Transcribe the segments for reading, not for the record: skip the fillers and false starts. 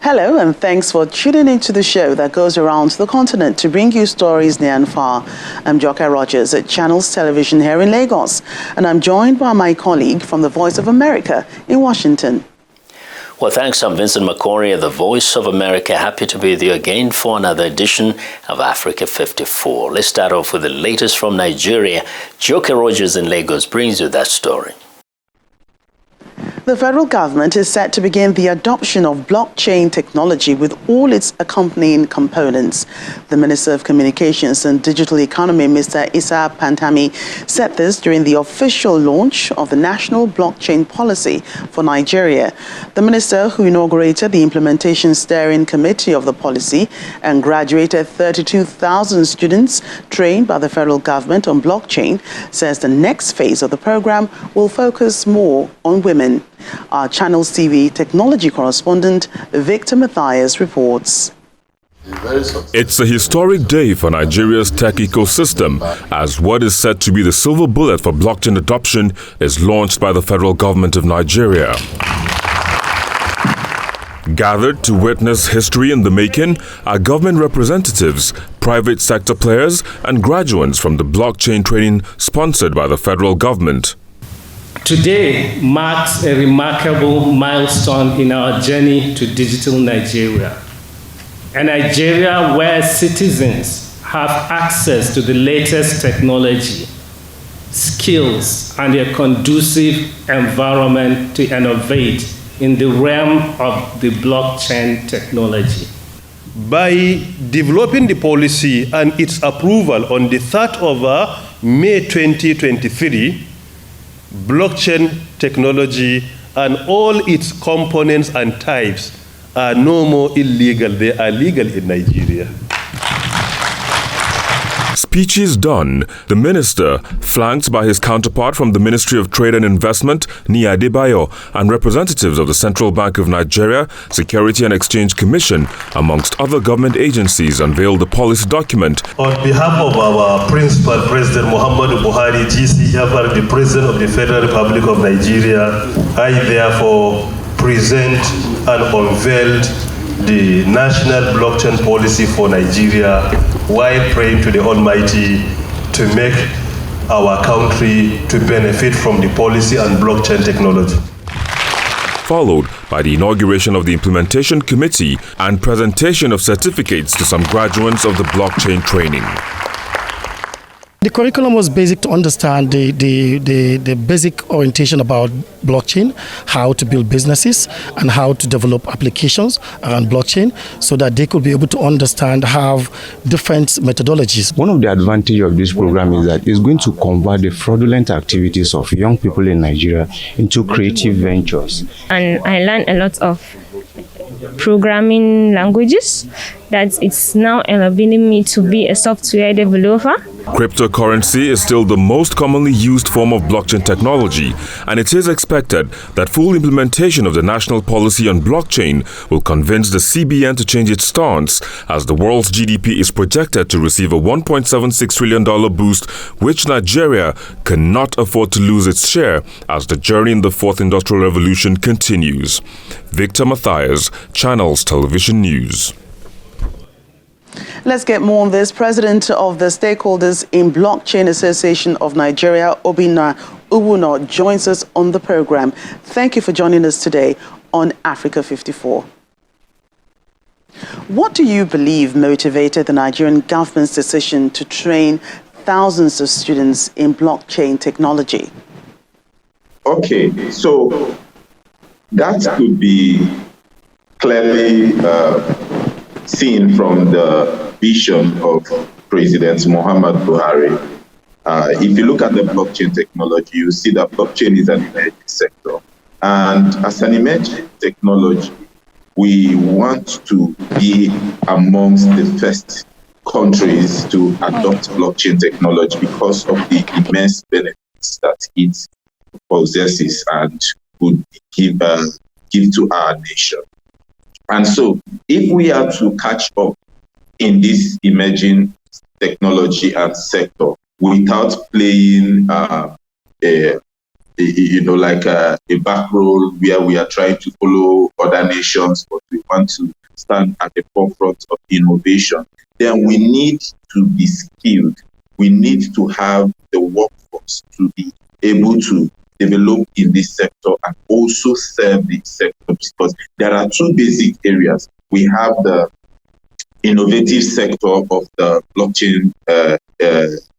Hello, and thanks for tuning into the show that goes around the continent to bring you stories near and far. I'm Joke Rogers at Channels Television here in Lagos, and I'm joined by my colleague from the Voice of America in Washington. Well, thanks. I'm Vincent McCory, the Voice of America. Happy to be with you again for another edition of Africa 54. Let's start off with the latest from Nigeria. Joke Rogers in Lagos brings you that story. The federal government is set to begin the adoption of blockchain technology with all its accompanying components. The Minister of Communications and Digital Economy, Mr. Issa Pantami, said this during the official launch of the National Blockchain Policy for Nigeria. The minister, who inaugurated the Implementation Steering Committee of the policy and graduated 32,000 students trained by the federal government on blockchain, says the next phase of the program will focus more on women. Our Channels TV technology correspondent, Victor Matthias, reports. It's a historic day for Nigeria's tech ecosystem as what is said to be the silver bullet for blockchain adoption is launched by the federal government of Nigeria. Gathered to witness history in the making are government representatives, private sector players, and graduates from the blockchain training sponsored by the federal government. Today marks a remarkable milestone in our journey to digital Nigeria. A Nigeria where citizens have access to the latest technology, skills, and a conducive environment to innovate in the realm of the blockchain technology. By developing the policy and its approval on the 3rd of May 2023, blockchain technology and all its components and types are no more illegal. They are legal in Nigeria. Speeches done, the minister, flanked by his counterpart from the Ministry of Trade and Investment, Nia Adebayo, and representatives of the Central Bank of Nigeria, Security and Exchange Commission, amongst other government agencies, unveiled the policy document. On behalf of our principal President Muhammadu Buhari, GCFR, the President of the Federal Republic of Nigeria, I therefore present and unveiled the National Blockchain Policy for Nigeria while praying to the Almighty to make our country to benefit from the policy and blockchain technology. Followed by the inauguration of the Implementation Committee and presentation of certificates to some graduates of the blockchain training. The curriculum was basic to understand the basic orientation about blockchain, how to build businesses and how to develop applications around blockchain so that they could be able to understand, have different methodologies. One of the advantages of this program is that it's going to convert the fraudulent activities of young people in Nigeria into creative ventures. And I learned a lot of programming languages that it's now enabling me to be a software developer. Cryptocurrency is still the most commonly used form of blockchain technology, and it is expected that full implementation of the national policy on blockchain will convince the CBN to change its stance, as the world's GDP is projected to receive a $1.76 trillion boost, which Nigeria cannot afford to lose its share as the journey in the fourth industrial revolution continues. Victor Matthias, Channels Television News. Let's get more on this. President of the Stakeholders in Blockchain Association of Nigeria, Obinna Uwuno, joins us on the program. Thank you for joining us today on Africa 54. What do you believe motivated the Nigerian government's decision to train thousands of students in blockchain technology? Okay, so that could be clearly seen from the vision of President Muhammad Buhari. If you look at the blockchain technology, you see that blockchain is an emerging sector. And as an emerging technology, we want to be amongst the first countries to adopt blockchain technology because of the immense benefits that it possesses and would give to our nation. And so if we are to catch up in this emerging technology and sector without playing a like a back roll where we are trying to follow other nations, but we want to stand at the forefront of innovation, then we need to be skilled. We need to have the workforce to be able to develop in this sector and also serve this sector, because there are two basic areas. We have the innovative sector of the blockchain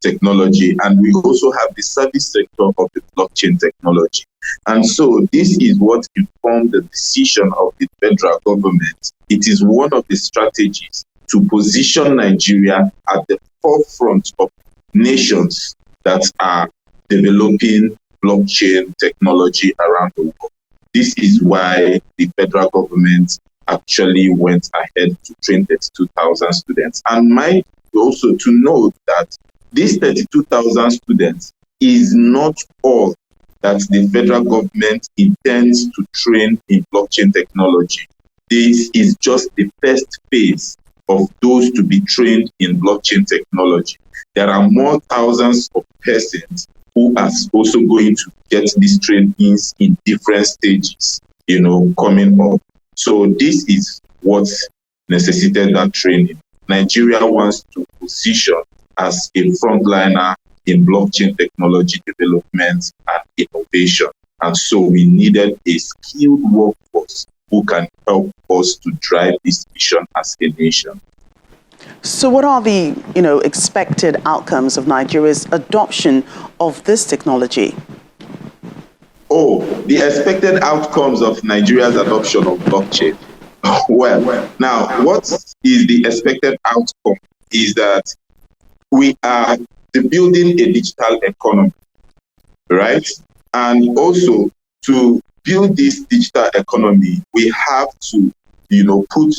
technology, and we also have the service sector of the blockchain technology. And so this is what informed the decision of the federal government. It is one of the strategies to position Nigeria at the forefront of nations that are developing blockchain technology around the world. This is why the federal government actually went ahead to train 32,000 students. And mind also to note that these 32,000 students is not all that the federal government intends to train in blockchain technology. This is just the first phase of those to be trained in blockchain technology. There are more thousands of persons who are also going to get these trainings in different stages, coming up. So this is what necessitated that training. Nigeria wants to position as a frontliner in blockchain technology development and innovation. And so we needed a skilled workforce who can help us to drive this vision as a nation. So what are the, expected outcomes of Nigeria's adoption of this technology? The expected outcomes of Nigeria's adoption of blockchain. Well, now, what is the expected outcome is that we are building a digital economy, right? And also, to build this digital economy, we have to, put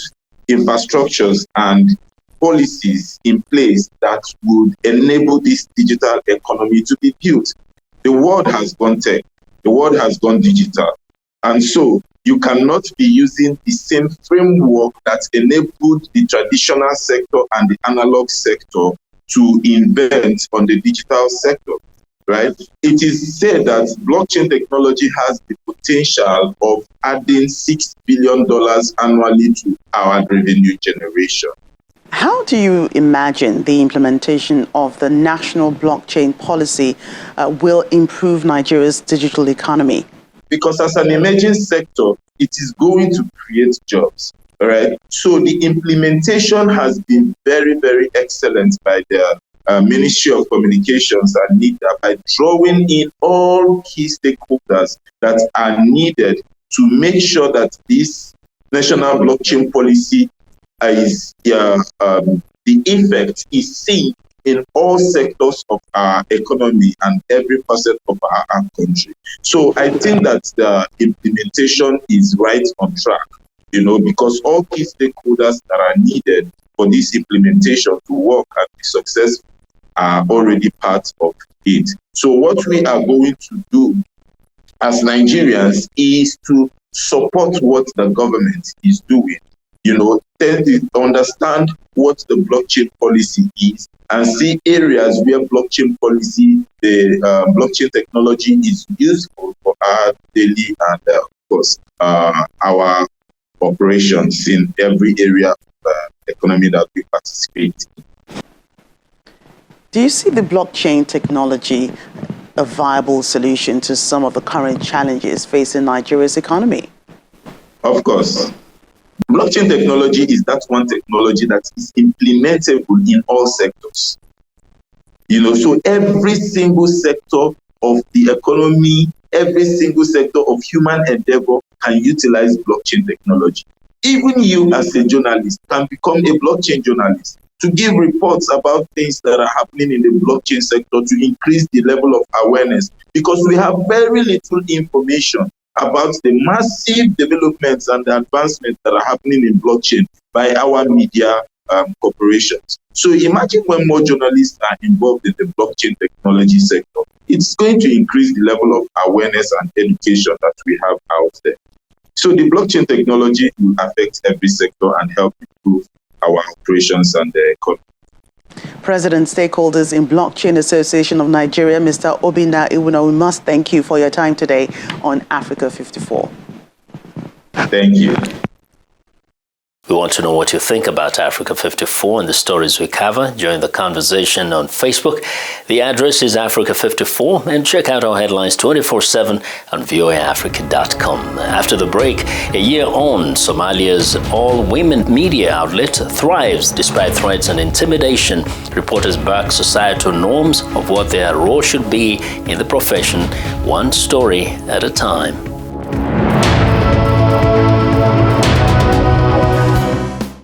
infrastructures and policies in place that would enable this digital economy to be built. The world has gone tech. The world has gone digital. And so you cannot be using the same framework that enabled the traditional sector and the analog sector to invent on the digital sector, right? It is said that blockchain technology has the potential of adding $6 billion annually to our revenue generation. How do you imagine the implementation of the national blockchain policy will improve Nigeria's digital economy? Because as an emerging sector, it is going to create jobs, right? So the implementation has been very, very excellent by the Ministry of Communications and NIDA by drawing in all key stakeholders that are needed to make sure that this national blockchain policy is the effect is seen in all sectors of our economy and every facet of our country. So I think that the implementation is right on track, because all key stakeholders that are needed for this implementation to work and be successful are already part of it. So what we are going to do as Nigerians is to support what the government is doing, understand what the blockchain policy is and see areas where blockchain policy, the blockchain technology is useful for our daily and, of course, our operations in every area of the economy that we participate in. Do you see the blockchain technology a viable solution to some of the current challenges facing Nigeria's economy? Of course. Blockchain technology is that one technology that is implementable in all sectors. So every single sector of the economy, every single sector of human endeavor can utilize blockchain technology. Even you as a journalist can become a blockchain journalist to give reports about things that are happening in the blockchain sector to increase the level of awareness, because we have very little information about the massive developments and the advancements that are happening in blockchain by our media corporations. So imagine when more journalists are involved in the blockchain technology sector, it's going to increase the level of awareness and education that we have out there. So the blockchain technology will affect every sector and help improve our operations and the economy. President Stakeholders in Blockchain Association of Nigeria, Mr. Obinna Iwuna, we must thank you for your time today on Africa 54. Thank you. We want to know what you think about Africa 54 and the stories we cover. Join the conversation on Facebook. The address is Africa 54, and check out our headlines 24/7 on voaafrica.com. After the break, a year on, Somalia's all-women media outlet thrives despite threats and intimidation. Reporters back societal norms of what their role should be in the profession, one story at a time.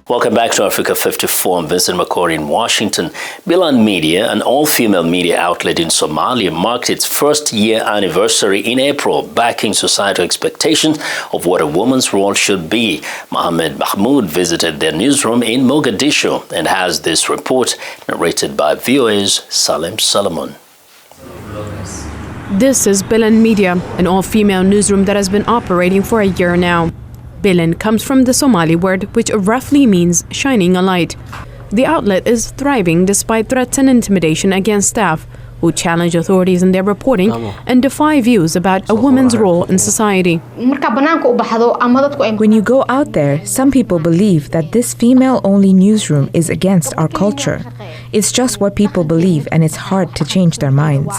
Welcome back to Africa 54. I'm Vincent McCory in Washington. Bilan Media, an all-female media outlet in Somalia, marked its first-year anniversary in April, backing societal expectations of what a woman's role should be. Mohammed Mahmoud visited their newsroom in Mogadishu and has this report narrated by VOA's Salem Solomon. This is Bilan Media, an all-female newsroom that has been operating for a year now. Bilan comes from the Somali word which roughly means shining a light. The outlet is thriving despite threats and intimidation against staff who challenge authorities in their reporting and defy views about a woman's role in society. When you go out there, some people believe that this female-only newsroom is against our culture. It's just what people believe, and it's hard to change their minds.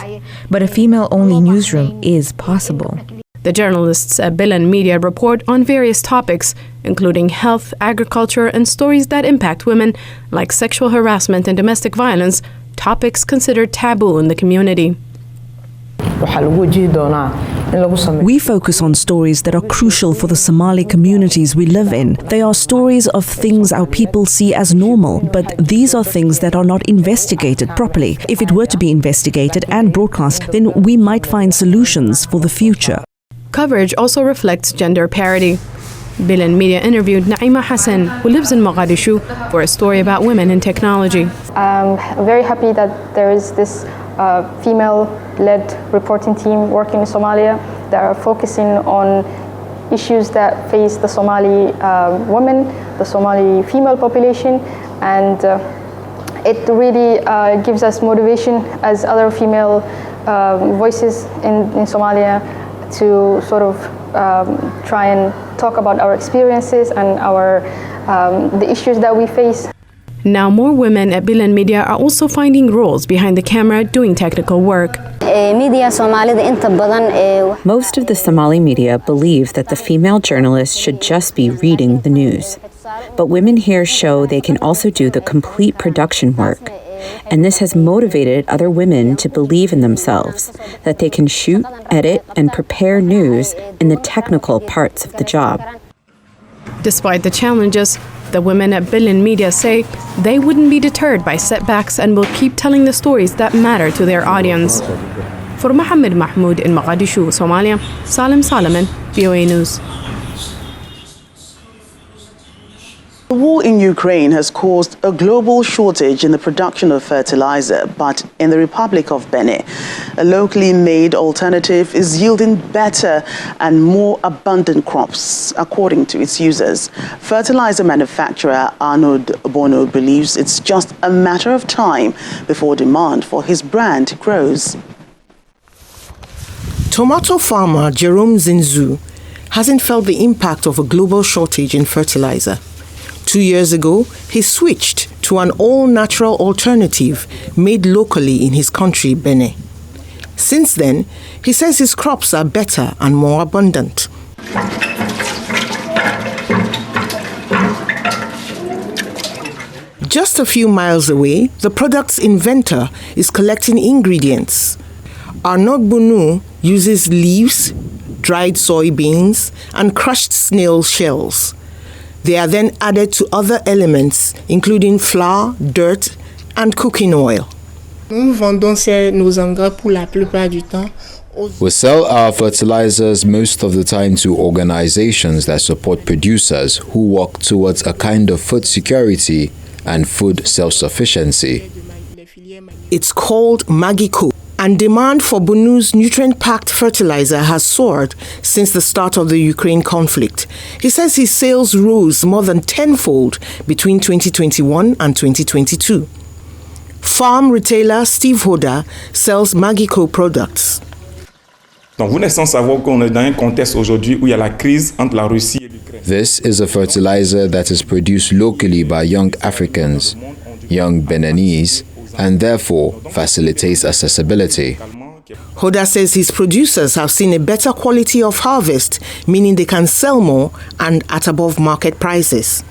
But a female-only newsroom is possible. The journalists at Bilan Media report on various topics, including health, agriculture, and stories that impact women, like sexual harassment and domestic violence, topics considered taboo in the community. We focus on stories that are crucial for the Somali communities we live in. They are stories of things our people see as normal, but these are things that are not investigated properly. If it were to be investigated and broadcast, then we might find solutions for the future. Coverage also reflects gender parity. Bilan Media interviewed Naima Hassan, who lives in Mogadishu, for a story about women in technology. I'm very happy that there is this female-led reporting team working in Somalia that are focusing on issues that face the Somali women, the Somali female population, and it really gives us motivation as other female voices in Somalia to sort of try and talk about our experiences and the issues that we face. Now more women at Bilan Media are also finding roles behind the camera doing technical work. Most of the Somali media believe that the female journalist should just be reading the news. But women here show they can also do the complete production work. And this has motivated other women to believe in themselves, that they can shoot, edit, and prepare news in the technical parts of the job. Despite the challenges, the women at Bilan Media say they wouldn't be deterred by setbacks and will keep telling the stories that matter to their audience. For Mohammed Mahmoud in Mogadishu, Somalia, Salem Solomon, VOA News. The war in Ukraine has caused a global shortage in the production of fertilizer, but in the Republic of Benin, a locally made alternative is yielding better and more abundant crops, according to its users. Fertilizer manufacturer Arnold Bono believes it's just a matter of time before demand for his brand grows. Tomato farmer Jerome Zinzu hasn't felt the impact of a global shortage in fertilizer. 2 years ago, he switched to an all-natural alternative made locally in his country, Benin. Since then, he says his crops are better and more abundant. Just a few miles away, the product's inventor is collecting ingredients. Arnaud Bonou uses leaves, dried soybeans, and crushed snail shells. They are then added to other elements, including flour, dirt, and cooking oil. We sell our fertilizers most of the time to organizations that support producers who work towards a kind of food security and food self-sufficiency. It's called Magiko, and demand for Bonou's nutrient-packed fertilizer has soared since the start of the Ukraine conflict. He says his sales rose more than tenfold between 2021 and 2022. Farm retailer Steve Hoda sells Magico products. Donc vous n'êtes sans savoir qu'on est dans un contexte aujourd'hui où il y a la crise entre la Russie et l'Ukraine. This is a fertilizer that is produced locally by young Africans, young Beninese, and therefore facilitates accessibility. Hoda says his producers have seen a better quality of harvest, meaning they can sell more and at above market prices.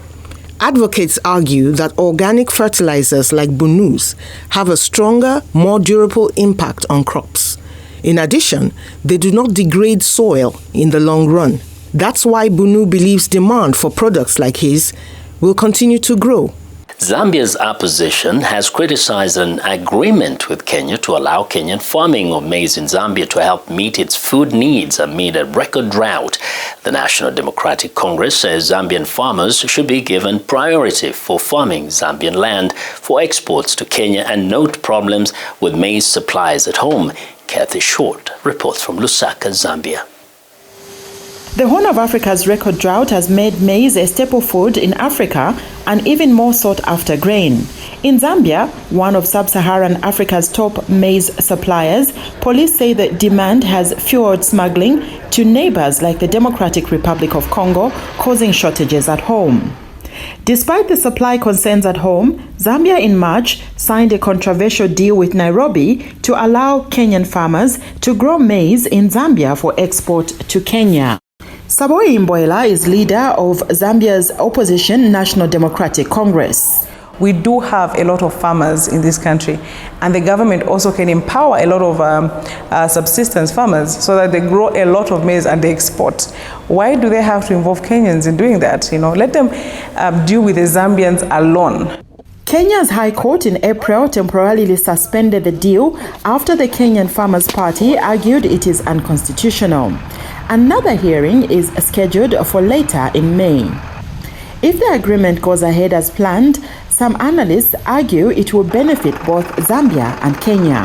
Advocates argue that organic fertilizers like Bunu's have a stronger, more durable impact on crops. In addition, they do not degrade soil in the long run. That's why Bunu believes demand for products like his will continue to grow. Zambia's opposition has criticized an agreement with Kenya to allow Kenyan farming of maize in Zambia to help meet its food needs amid a record drought. The National Democratic Congress says Zambian farmers should be given priority for farming Zambian land for exports to Kenya and note problems with maize supplies at home. Kathy Short reports from Lusaka, Zambia. The Horn of Africa's record drought has made maize a staple food in Africa and even more sought after grain. In Zambia, one of sub-Saharan Africa's top maize suppliers, police say that demand has fueled smuggling to neighbors like the Democratic Republic of Congo, causing shortages at home. Despite the supply concerns at home, Zambia in March signed a controversial deal with Nairobi to allow Kenyan farmers to grow maize in Zambia for export to Kenya. Saboyi Mboela is leader of Zambia's opposition National Democratic Congress. We do have a lot of farmers in this country, and the government also can empower a lot of subsistence farmers so that they grow a lot of maize and they export. Why do they have to involve Kenyans in doing that? Let them deal with the Zambians alone. Kenya's High Court in April temporarily suspended the deal after the Kenyan Farmers' Party argued it is unconstitutional. Another hearing is scheduled for later in May. If the agreement goes ahead as planned, some analysts argue it will benefit both Zambia and Kenya.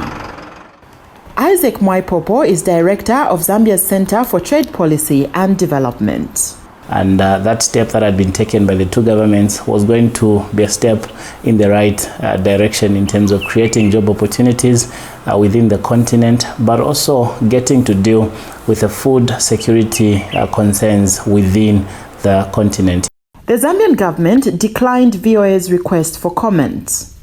Isaac Mwaipopo is director of Zambia's Center for Trade Policy and Development. And that step that had been taken by the two governments was going to be a step in the right direction in terms of creating job opportunities within the continent, but also getting to deal with the food security concerns within the continent. The Zambian government declined VOA's request for comment.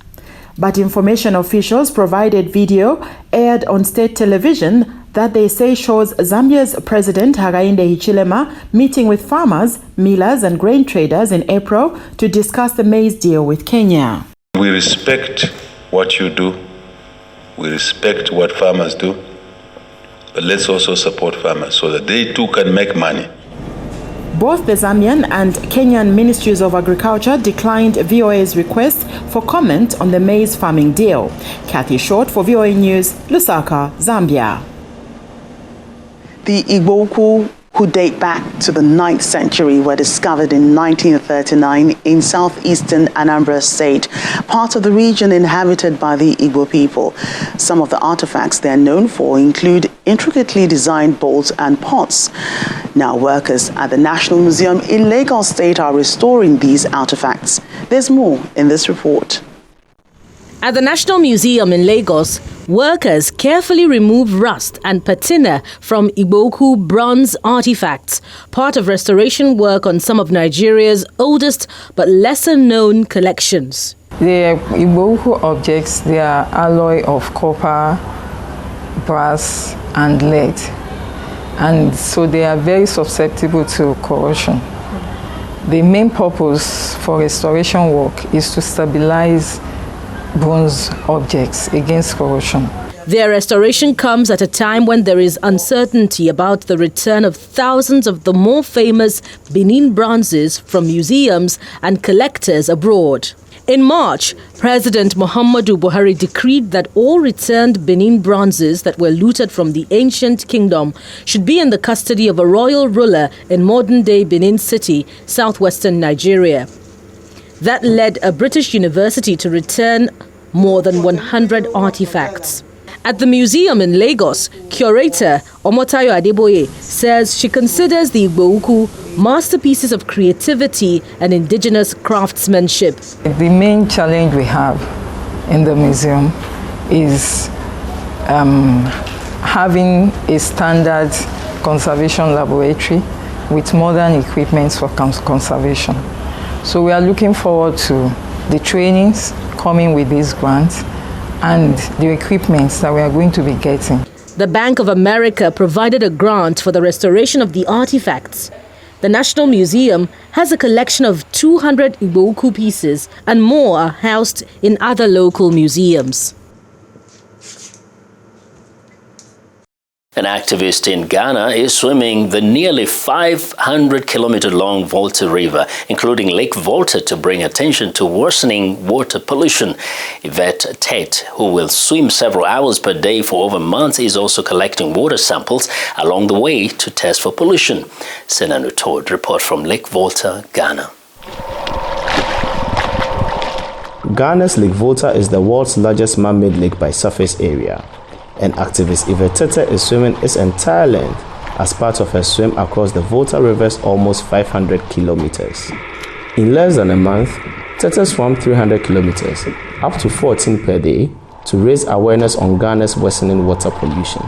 But information officials provided video aired on state television that they say shows Zambia's President Hakainde Hichilema meeting with farmers, millers and grain traders in April to discuss the maize deal with Kenya. We respect what you do. We respect what farmers do. But let's also support farmers so that they too can make money. Both the Zambian and Kenyan Ministries of Agriculture declined VOA's request for comment on the maize farming deal. Kathy Short for VOA News, Lusaka, Zambia. The Igbo Ukwu, who date back to the 9th century, were discovered in 1939 in southeastern Anambra State, part of the region inhabited by the Igbo people. Some of the artifacts they are known for include intricately designed bowls and pots. Now, workers at the National Museum in Lagos State are restoring these artifacts. There's more in this report. At the National Museum in Lagos, workers carefully remove rust and patina from Igbo Ukwu bronze artifacts, part of restoration work on some of Nigeria's oldest but lesser-known collections. The Igbo Ukwu objects, they are alloy of copper, brass and lead, and so they are very susceptible to corrosion. The main purpose for restoration work is to stabilize bronze objects against corrosion. Their restoration comes at a time when there is uncertainty about the return of thousands of the more famous Benin bronzes from museums and collectors abroad. In March, President Muhammadu Buhari decreed that all returned Benin bronzes that were looted from the ancient kingdom should be in the custody of a royal ruler in modern-day Benin City, southwestern Nigeria. That led a British university to return more than 100 artifacts. At the museum in Lagos, curator Omotayo Adeboye says she considers the Igbo Ukwu masterpieces of creativity and indigenous craftsmanship. The main challenge we have in the museum is having a standard conservation laboratory with modern equipment for conservation. So we are looking forward to the trainings coming with these grants and the equipment that we are going to be getting. The Bank of America provided a grant for the restoration of the artifacts. The National Museum has a collection of 200 Igbo Ukwu pieces, and more are housed in other local museums. An activist in Ghana is swimming the nearly 500-kilometer-long Volta River, including Lake Volta, to bring attention to worsening water pollution. Yvette Tate, who will swim several hours per day for over months, is also collecting water samples along the way to test for pollution. Senanu Todd report from Lake Volta, Ghana. Ghana's Lake Volta is the world's largest man-made lake by surface area. And activist Yvette Tate is swimming its entire length as part of her swim across the Volta River's almost 500 kilometers. In less than a month, Tate swam 300 kilometers, up to 14 per day, to raise awareness on Ghana's worsening water pollution.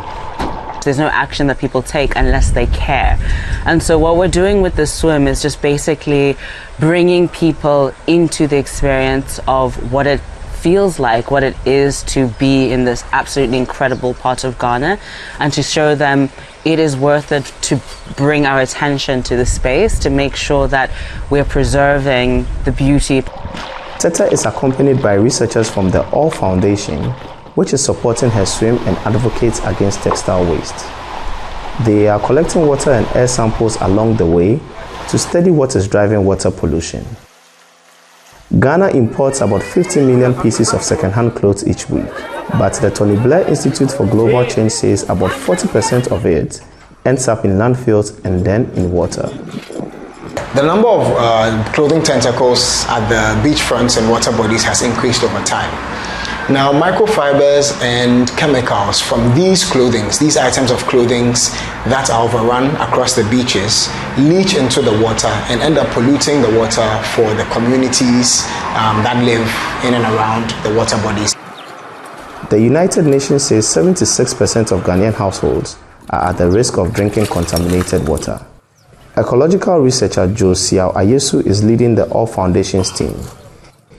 There's no action that people take unless they care. And so what we're doing with this swim is just basically bringing people into the experience of what it feels like, what it is to be in this absolutely incredible part of Ghana, and to show them it is worth it to bring our attention to the space, to make sure that we're preserving the beauty. Tate is accompanied by researchers from the All Foundation, which is supporting her swim and advocates against textile waste. They are collecting water and air samples along the way to study what is driving water pollution. Ghana imports about 50 million pieces of second-hand clothes each week, but the Tony Blair Institute for Global Change says about 40% of it ends up in landfills and then in water. The number of clothing tentacles at the beachfronts and water bodies has increased over time. Now, microfibers and chemicals from these items of clothing that are overrun across the beaches leach into the water and end up polluting the water for the communities that live in and around the water bodies. The United Nations says 76% of Ghanaian households are at the risk of drinking contaminated water. Ecological researcher Joe Siao Ayesu is leading the All Foundation's team.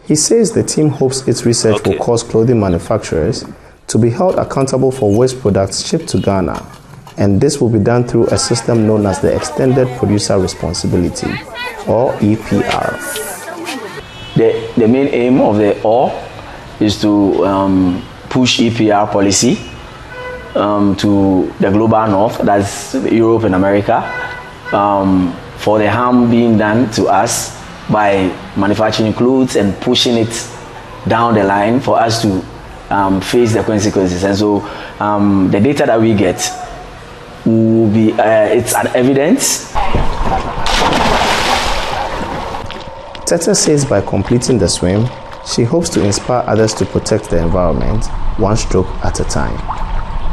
He says the team hopes its research will cause clothing manufacturers to be held accountable for waste products shipped to Ghana, and this will be done through a system known as the Extended Producer Responsibility, or EPR. The main aim of the OR is to push EPR policy to the global north, that's Europe and America, for the harm being done to us by manufacturing clothes and pushing it down the line for us to face the consequences. And so the data that we get will be, it's an evidence. Tate says by completing the swim, she hopes to inspire others to protect the environment, one stroke at a time.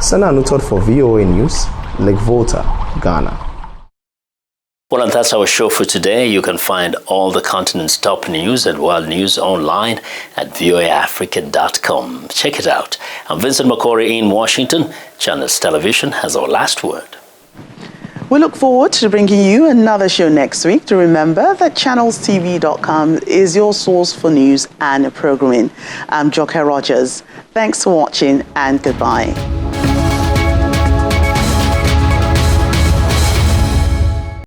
Sana Anutot for VOA News, Lake Volta, Ghana. Well, and that's our show for today. You can find all the continent's top news and world news online at voaafrica.com. Check it out. I'm Vincent Makori in Washington. Channels Television has our last word. We look forward to bringing you another show next week. To remember that channelstv.com is your source for news and programming. I'm Joke Rogers. Thanks for watching and goodbye.